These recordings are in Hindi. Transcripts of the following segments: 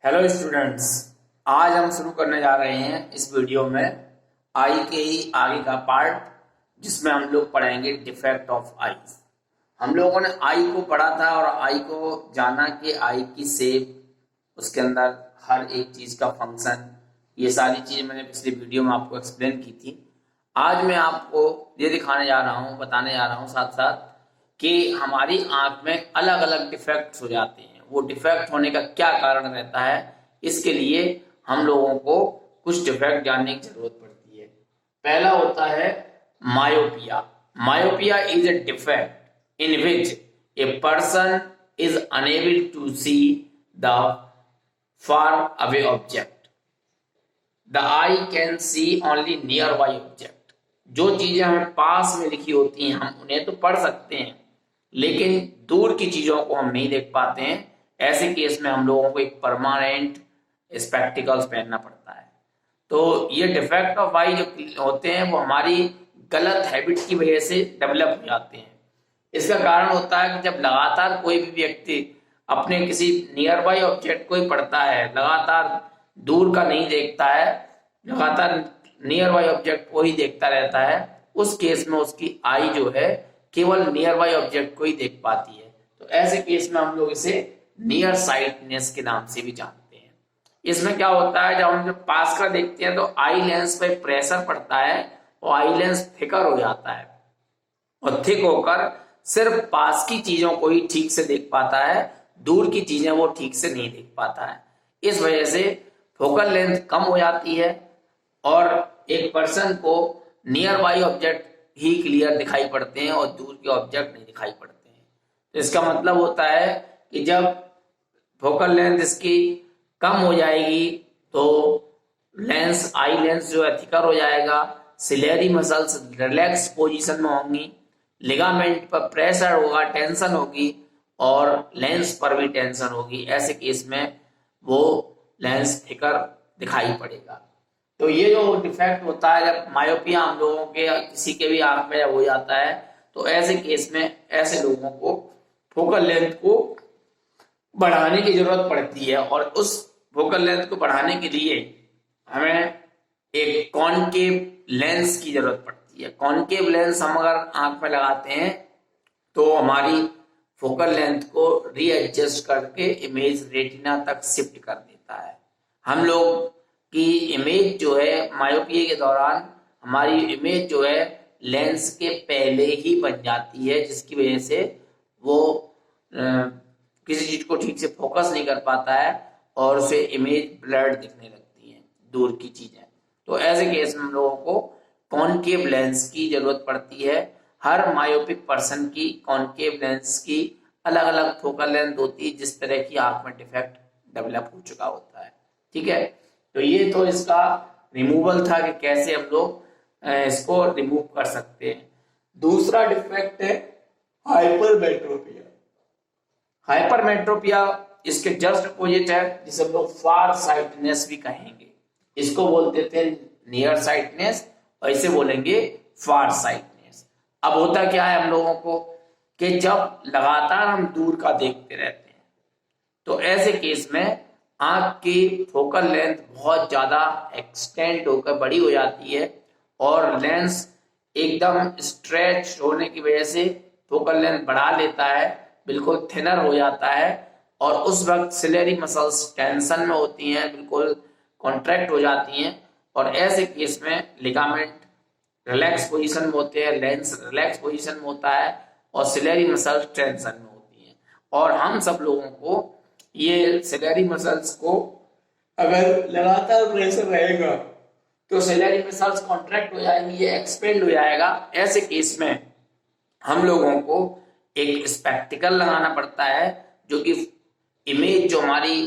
Hello students. आज हम शुरू करने जा रहे हैं इस वीडियो में आई के ही आगे का पार्ट, जिसमें हम लोग पढ़ेंगे डिफेक्ट ऑफ आईज। हम लोगों ने आई को पढ़ा था और आई को जाना कि आई की शेप, उसके अंदर हर एक चीज का फंक्शन, ये सारी चीज मैंने पिछली वीडियो में आपको एक्सप्लेन की थी। आज मैं आपको ये दिखाने जा रहा हूँ, बताने जा रहा हूँ साथ साथ कि हमारी आंख में अलग अलग डिफेक्ट्स हो जाते हैं। वो डिफेक्ट होने का क्या कारण रहता है, इसके लिए हम लोगों को कुछ डिफेक्ट जानने की जरूरत पड़ती है। पहला होता है myopia. Myopia is a defect in which a person is unable to see the far away object. The eye can see only nearby object. जो चीजें हमें पास में लिखी होती हैं हम उन्हें तो पढ़ सकते हैं, लेकिन दूर की चीजों को हम नहीं देख पाते हैं। ऐसे केस में हम लोगों को एक परमानेंट स्पेक्टिकल्स पहनना पड़ता है। तो ये डिफेक्ट ऑफ आई जो होते हैं वो हमारी गलत हैबिट की वजह से डेवलप हो जाते हैं। इसका कारण होता है कि जब लगातार कोई भी व्यक्ति अपने किसी नियर बाई ऑब्जेक्ट को ही पढ़ता है, लगातार दूर का नहीं देखता है, लगातार नियर बाई ऑब्जेक्ट को ही देखता रहता है, उस केस में उसकी आई जो है केवल नियर बाई ऑब्जेक्ट को ही देख पाती है। तो ऐसे केस में हम लोग इसे नियर साइटनेस के नाम से भी जानते हैं। इसमें क्या होता है, जब हम पास का देखते हैं तो आई लेंस पे प्रेशर पड़ता है और आई लेंस थिकर हो जाता है, और थिक होकर सिर्फ पास की चीजों को ही ठीक से देख पाता है, दूर की चीजें वो ठीक से नहीं देख पाता है। इस वजह से फोकल लेंथ कम हो जाती है और एक पर्सन को near by object he clear दिखाई पड़ते हैं और दूर के ऑब्जेक्ट नहीं दिखाई पड़ते हैं। तो इसका मतलब होता है कि जब फोकल लेंथ इसकी कम हो जाएगी तो लेंस, आई लेंस जो है थिकर हो जाएगा, सिलेरी मसल्स रिलैक्स पोजीशन में होंगी, लिगामेंट पर प्रेशर होगा, टेंशन होगी और लेंस पर भी टेंशन होगी। ऐसे केस में वो लेंस थिकर दिखाई पड़ेगा। तो ये जो डिफेक्ट होता है, जब मायोपिया हम लोगों के किसी के भी आंख में जब हो जाता है, तो ऐसे केस में ऐसे लोगों को फोकल लेंथ को बढ़ाने की जरूरत पड़ती है। और उस फोकल लेंथ को बढ़ाने के लिए हमें एक कॉनकेव लेंस की जरूरत पड़ती है। कॉनकेव लेंस हम अगर आंख में लगाते हैं तो हमारी फोकल लेंथ को रीएडजस्ट करके इमेज रेटिना तक शिफ्ट कर देता है। हम लोग की इमेज जो है मायोपिया के दौरान, हमारी इमेज जो है लेंस के पहले ही बन जाती है, जिसकी वजह से वो किसी चीज को ठीक से फोकस नहीं कर पाता है और उसे इमेज ब्लर्ड दिखने लगती है, दूर की चीजें। तो ऐसे केस में हम लोगों को कॉनकेव लेंस की जरूरत पड़ती है। हर मायोपिक पर्सन की कॉनकेव लेंस की अलग अलग फोकल लेंथ होती है, जिस तरह की आंख में डिफेक्ट डेवलप हो चुका होता है। ठीक है, तो ये तो इसका रिमूवल था कि कैसे हम लोग इसको रिमूव कर सकते हैं। दूसरा डिफेक्ट है हाइपरमेट्रोपिया। हाइपरमेट्रोपिया इसके जस्ट अपोजिट है, जिसे हम लोग फार साइटनेस भी कहेंगे। इसको बोलते थे नियर साइटनेस और इसे बोलेंगे फार साइटनेस। अब होता क्या है हम लोगों को कि जब लगातार हम दूर का देखते रहते हैं तो ऐसे केस में आंख की फोकल लेंथ बहुत ज्यादा एक्सटेंड होकर बड़ी हो जाती है और लेंस एकदम स्ट्रेच होने की वजह से फोकल लेंथ बढ़ा लेता है, बिल्कुल थिनर हो जाता है। और उस वक्त सिलेरी मसल्स टेंशन में होती हैं, बिल्कुल कॉन्ट्रैक्ट हो जाती हैं, और ऐसे केस में लिगामेंट रिलैक्स पोजीशन में होते हैं, लेंस रिलैक्स पोजीशन में होता है और सिलेरी मसल्स टेंशन में होती हैं। और हम सब लोगों को ये सिलेरी मसल्स को अगर लगातार प्रेशर रहेगा तो सिलेरी मसल्स कॉन्ट्रैक्ट हो जाएंगी, ये एक्सपेंड हो जाएगा। ऐसे केस में हम लोगों को एक स्पेक्टिकल लगाना पड़ता है, जो कि इमेज जो हमारी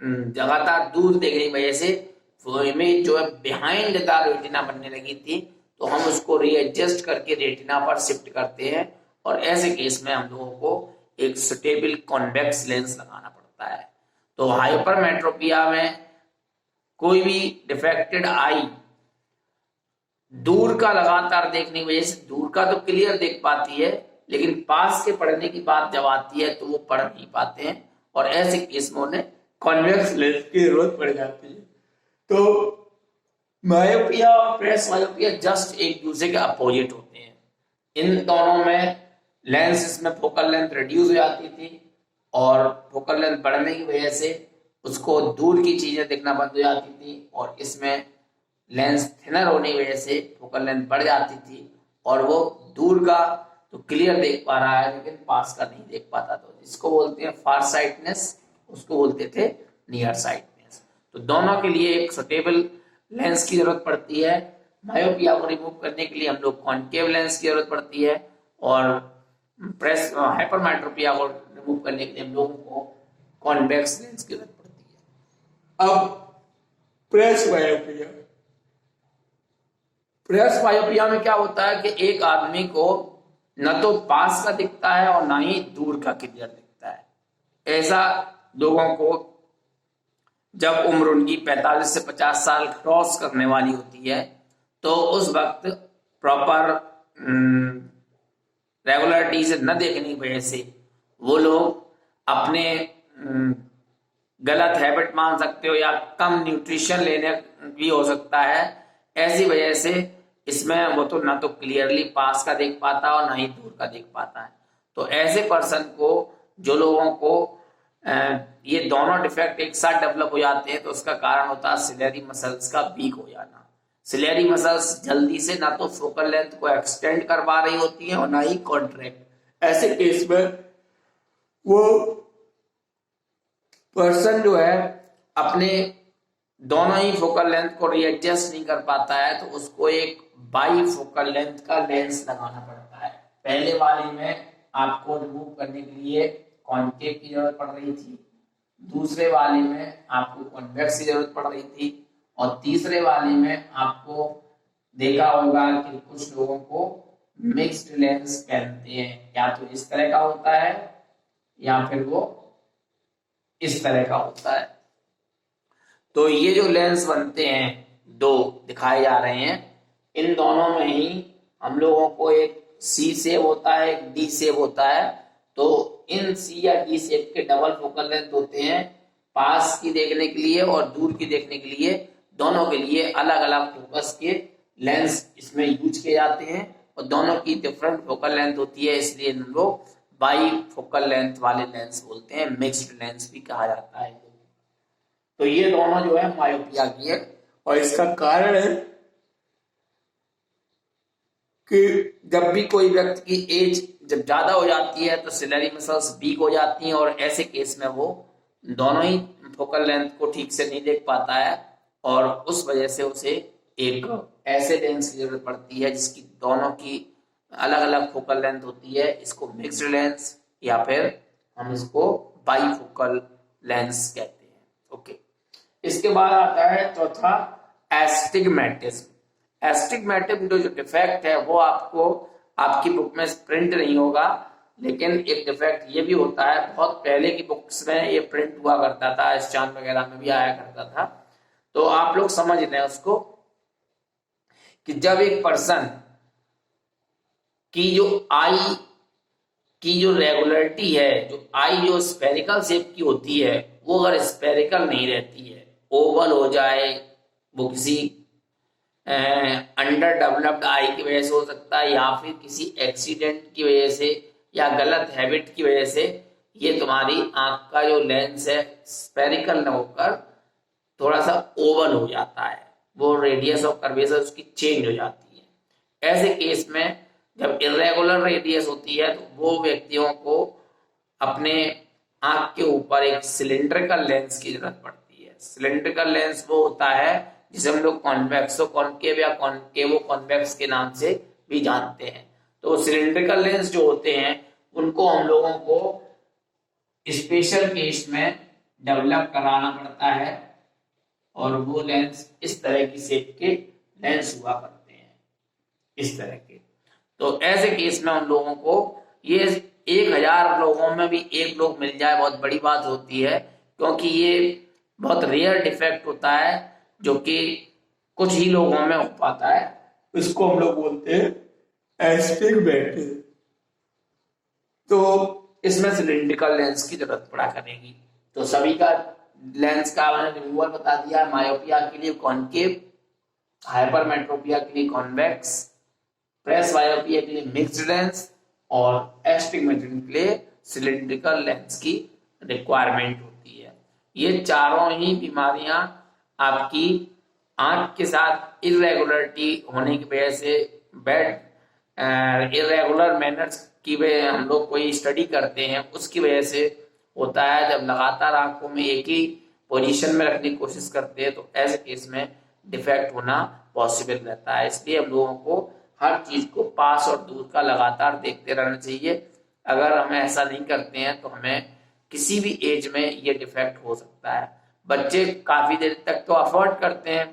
लगातार दूर देखने की वजह से वो इमेज जो है बिहाइंड द रेटिना बनने लगी थी, तो हम उसको रीएडजस्ट करके रेटिना पर शिफ्ट करते हैं। और ऐसे केस में हम लोगों को एक सुटेबल कॉन्वेक्स लेंस लगाना पड़ता है। तो हाइपरमेट्रोपिया में कोई भी डिफेक्टेड आई दूर का लगातार देखने की वजह से दूर का तो क्लियर देख पाती है, लेकिन पास के पढ़ने की बात जब आती है तो वो पढ़ नहीं पाते हैं और ऐसे केस में उन्हें कॉन्वेक्स लेंस की जरूरत पड़ जाती है। तो मायोपिया और प्रेस मायोपिया जस्ट एक दूसरे के अपोजिट होते हैं। इन दोनों में लेंस इसमें फोकल लेंथ रिड्यूस हो जाती थी और फोकल लेंथ बढ़ने की वजह से उसको दूर की चीजें दिखना बंद हो जाती थी, और इसमें लेंस थिनर होने की वजह से फोकल लेंथ बढ़ जाती थी और वो दूर का तो क्लियर देख पा रहा है लेकिन पास का नहीं देख पाता। तो जिसको बोलते हैं फार साइटनेस, उसको बोलते थे नियर साइटनेस। तो दोनों के लिए एक सुटेबल लेंस की जरूरत पड़ती है। मायोपिया को रिमूव करने के लिए हम लोग कॉन्केव लेंस की जरूरत पड़ती है, और प्रेस हाइपरमेट्रोपिया को रिमूव करने के लिए हम लोगों को कॉन्वेक्स लेंस की जरूरत पड़ती है। अब प्रेस मायोपिया, प्रेस मायोपिया में क्या होता है कि एक आदमी को न तो पास का दिखता है और ना ही दूर का क्लियर दिखता है। ऐसा लोगों को जब उम्र उनकी 45 से 50 साल क्रॉस करने वाली होती है तो उस वक्त प्रॉपर रेगुलरिटी से न देखने की वजह से वो लोग अपने गलत हैबिट मान सकते हो या कम न्यूट्रिशन लेने भी हो सकता है। ऐसी वजह से इसमें वो तो ना तो क्लियरली पास का देख पाता और ना ही दूर का देख पाता है। तो ऐसे पर्सन को, जो लोगों को ये दोनों डिफेक्ट एक साथ डेवलप हो जाते हैं, तो उसका कारण होता है सिलेरी मसल्स का वीक हो जाना। सिलेरी मसल्स जल्दी से ना तो फोकल लेंथ को एक्सटेंड करवा रही होती है और ना ही कॉन्ट्रैक्ट। ऐसे केस में वो पर्सन जो है अपने दोनों ही फोकल लेंथ को रीएडजस्ट नहीं कर पाता है, तो उसको एक बाई फोकल लेंथ का लेंस लगाना पड़ता है। पहले वाले में आपको रिमूव करने के लिए कॉन्केव की जरूरत पड़ रही थी, दूसरे वाले में आपको कॉन्वेक्स की जरूरत पड़ रही थी, और तीसरे वाले में आपको देखा होगा कि कुछ लोगों को मिक्स्ड लेंस पहनते हैं, या तो इस तरह का होता है या फिर वो इस तरह का होता है। तो ये जो लेंस बनते हैं, दो दिखाए जा रहे हैं, इन दोनों में ही हम लोगों को एक सी शेप होता है, एक डी शेप होता है। तो इन सी या डी शेप के डबल फोकल लेंथ होते हैं, पास की देखने के लिए और दूर की देखने के लिए। दोनों के लिए अलग अलग फोकस के लेंस इसमें यूज किए जाते हैं और दोनों की डिफरेंट फोकल लेंथ होती है, इसलिए हम लोग बाई फोकल लेंथ वाले लेंस बोलते हैं, मिक्स्ड लेंस भी कहा जाता है। तो ये दोनों जो है मायोपिया की है, और इसका कारण है कि जब भी कोई व्यक्ति की एज जब ज्यादा हो जाती है तो सिलेरी मसल्स वीक हो जाती हैं, और ऐसे केस में वो दोनों ही फोकल लेंथ को ठीक से नहीं देख पाता है, और उस वजह से उसे एक ऐसे लेंस की जरूरत पड़ती है जिसकी दोनों की अलग अलग फोकल लेंथ होती है। इसको मिक्स्ड लेंस या फिर हम इसको बाई फोकल लेंस कहते हैं। ओके, इसके बाद आता है चौथा एस्टिग्मेटिज्म। एस्टिग्मेटिज्म जो डिफेक्ट है वो आपको आपकी बुक में प्रिंट नहीं होगा, लेकिन एक डिफेक्ट ये भी होता है, बहुत पहले की बुक्स में ये प्रिंट हुआ करता था, स्टान वगैरह में भी आया करता था। तो आप लोग समझ लें उसको कि जब एक पर्सन की जो आई की जो रेगुलरिटी है, जो आई जो स्फेरिकल शेप की होती है, वो अगर स्फेरिकल नहीं रहती है, ओवल हो जाए, वो किसी अंडर डेवलप्ड आई की वजह से हो सकता है, या फिर किसी एक्सीडेंट की वजह से या गलत हैबिट की वजह से ये तुम्हारी आंख का जो लेंस है स्फेरिकल न होकर थोड़ा सा ओवल हो जाता है, वो रेडियस ऑफ कर्वेचर उसकी चेंज हो जाती है। ऐसे केस में जब इरेगुलर रेडियस होती है तो वो व्यक्तियों को अपने आंख के ऊपर एक सिलिंड्रिकल लेंस की जरूरत पड़ती है। सिलिंड्रिकल लेंस वो होता है जिसे हम लोग कॉन्वेक्सो कॉन्केव या कॉन्केवो कॉन्वेक्स के नाम से भी जानते हैं। तो सिलिंड्रिकल लेंस जो होते हैं उनको हम लोगों को स्पेशल केस में डेवलप कराना पड़ता है, और वो लेंस इस तरह की शेप के लेंस हुआ करते हैं, इस तरह के। तो ऐसे केस में हम लोगों को ये 1000 लोगों में भी एक लोग मिल जाए बहुत बड़ी बात होती है, क्योंकि ये बहुत रेयर डिफेक्ट होता है जो कि कुछ ही लोगों में हो पाता है। इसको हम लोग बोलते हैं एस्टिग्मेटिज्म। तो इसमें सिलिंड्रिकल लेंस की जरूरत पड़ा करेगी। तो सभी का लेंस का मैंने रिमूवल बता दिया, मायोपिया के लिए कॉनकेव, हाइपरमेट्रोपिया के लिए कॉन्वेक्स, प्रेस मायोपिया के लिए मिक्स्ड लेंस और एस्टिग्मेटिज्म के लिए सिलिंड्रिकल लेंस की रिक्वायरमेंट होती है। ये चारों ही बीमारियां आपकी आंख के साथ इरेगुलरिटी होने की वजह से, इरेगुलर मैनर्स की वजह हम लोग कोई स्टडी करते हैं उसकी वजह से होता है। जब लगातार आंखों में एक ही पोजीशन में रखने की कोशिश करते हैं तो ऐसे केस में डिफेक्ट होना पॉसिबल रहता है। इसलिए हम लोगों को हर चीज को पास और दूर का लगातार देखते रहना चाहिए। अगर हम ऐसा नहीं करते हैं तो हमें किसी भी एज में ये डिफेक्ट हो सकता है। बच्चे काफी देर तक तो अफोर्ड करते हैं,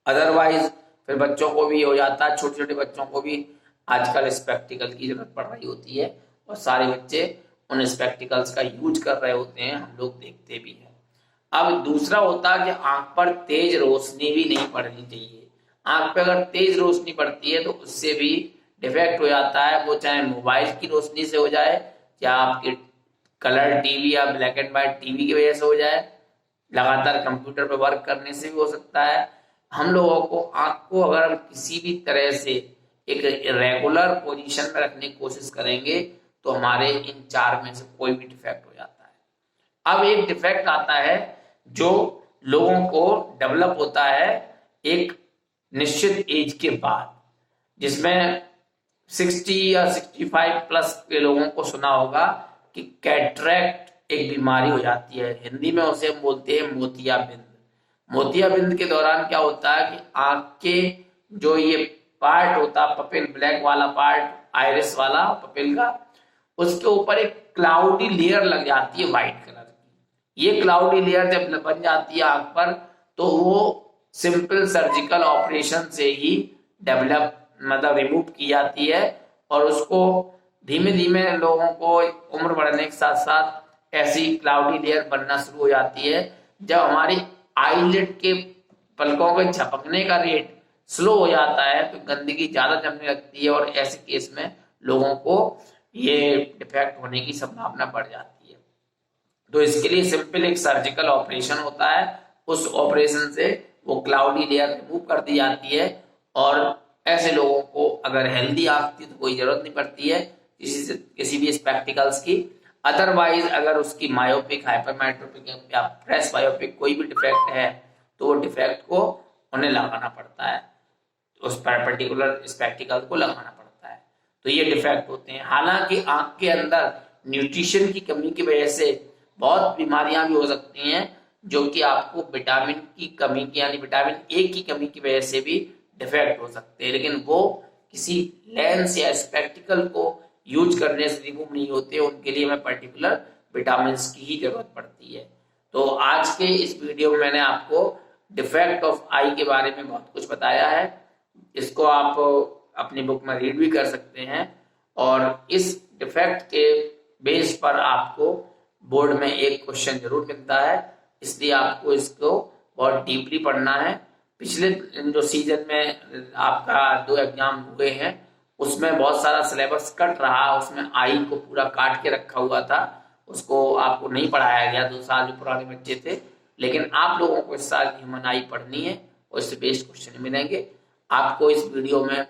अदरवाइज फिर बच्चों को भी हो जाता है, छोटे छोटे बच्चों को भी आजकल स्पेक्टिकल की जरूरत पड़ रही होती है और सारे बच्चे उन स्पेक्टिकल्स का यूज कर रहे होते हैं, हम लोग देखते भी हैं। अब दूसरा होता है कि आंख पर तेज रोशनी भी नहीं पड़नी चाहिए। आंख पे अगर तेज रोशनी पड़ती है तो उससे भी डिफेक्ट हो जाता है, वो चाहे मोबाइल की रोशनी से हो जाए या आपके कलर टीवी या ब्लैक एंड व्हाइट टीवी की वजह से हो जाए, लगातार कंप्यूटर पर वर्क करने से भी हो सकता है। हम लोगों को आंख को अगर किसी भी तरह से एक रेगुलर पोजीशन में रखने की कोशिश करेंगे तो हमारे इन चार में से कोई भी डिफेक्ट हो जाता है। अब एक डिफेक्ट आता है जो लोगों को डेवलप होता है एक निश्चित एज के बाद, जिसमें 60 या 65 प्लस के लोगों को सुना होगा कि कैटरेक्ट एक बीमारी हो जाती है। हिंदी में उसे हम बोलते हैं मोतियाबिंद। मोतियाबिंद के दौरान क्या होता है कि आंख के जो ये पार्ट होता है, पपिल, ब्लैक वाला पार्ट, आइरिस वाला पपिल का, उसके ऊपर एक क्लाउडी लेयर लग जाती है व्हाइट कलर की। ये क्लाउडी लेयर जब बन जाती है आंख पर तो वो सिंपल सर्जिकल ऑपरेशन से ही डेवलप मतलब रिमूव की जाती है और उसको धीमे धीमे लोगों को उम्र बढ़ने के साथ साथ ऐसी क्लाउडी लेयर बनना शुरू हो जाती है। जब हमारी आईलिड के पलकों के झपकने का रेट स्लो हो जाता है तो गंदगी ज्यादा जमने लगती है और ऐसे केस में लोगों को ये डिफेक्ट होने की संभावना बढ़ जाती है। तो इसके लिए सिंपल एक सर्जिकल ऑपरेशन होता है, उस ऑपरेशन से वो क्लाउडी लेयर रिमूव कर दी जाती है और ऐसे लोगों को अगर हेल्दी आंख थी तो कोई जरूरत नहीं पड़ती है किसी भी स्पेक्टिकल्स की। अदरवाइज अगर उसकी मायोपिक, हाइपरमेट्रोपिक या प्रेस मायोपिक कोई भी डिफेक्ट है तो वो डिफेक्ट को उन्हें लगाना पड़ता है, उस पर्टिकुलर स्पेक्टिकल को लगाना पड़ता है। तो ये डिफेक्ट होते हैं। हालांकि आंख के अंदर न्यूट्रिशन की कमी की वजह से बहुत बीमारियां भी हो सकती हैं जो कि आपको विटामिन की कमी की यानी विटामिन ए की कमी की वजह से भी डिफेक्ट हो सकते हैं, लेकिन वो किसी लेंस या स्पेक्टिकल को यूज करने से रिमूव नहीं होते, उनके लिए हमें पर्टिकुलर विटामिन की ही जरूरत पड़ती है। तो आज के इस वीडियो में मैंने आपको डिफेक्ट ऑफ आई के बारे में बहुत कुछ बताया है। इसको आप अपनी बुक में रीड भी कर सकते हैं और इस डिफेक्ट के बेस पर आपको बोर्ड में एक क्वेश्चन जरूर मिलता है, इसलिए आपको इसको बहुत डीपली पढ़ना है। पिछले जो सीजन में आपका 2 एग्जाम हुए हैं उसमें बहुत सारा सिलेबस कट रहा, उसमें आई को पूरा काट के रखा हुआ था, उसको आपको नहीं पढ़ाया गया। 2 साल जो पुराने बच्चे थे, लेकिन आप लोगों को इस साल ह्यूमन आई पढ़नी है और इससे बेस्ड क्वेश्चन मिलेंगे। आपको इस वीडियो में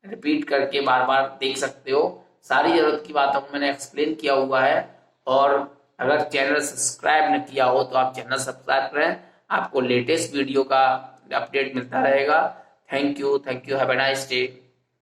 रिपीट करके बार बार देख सकते हो, सारी जरूरत की बातों को मैंने एक्सप्लेन किया हुआ है। और अगर चैनल सब्सक्राइब न किया हो तो आप चैनल सब्सक्राइब करें, आपको लेटेस्ट वीडियो का अपडेट मिलता रहेगा। Thank you, have a nice day.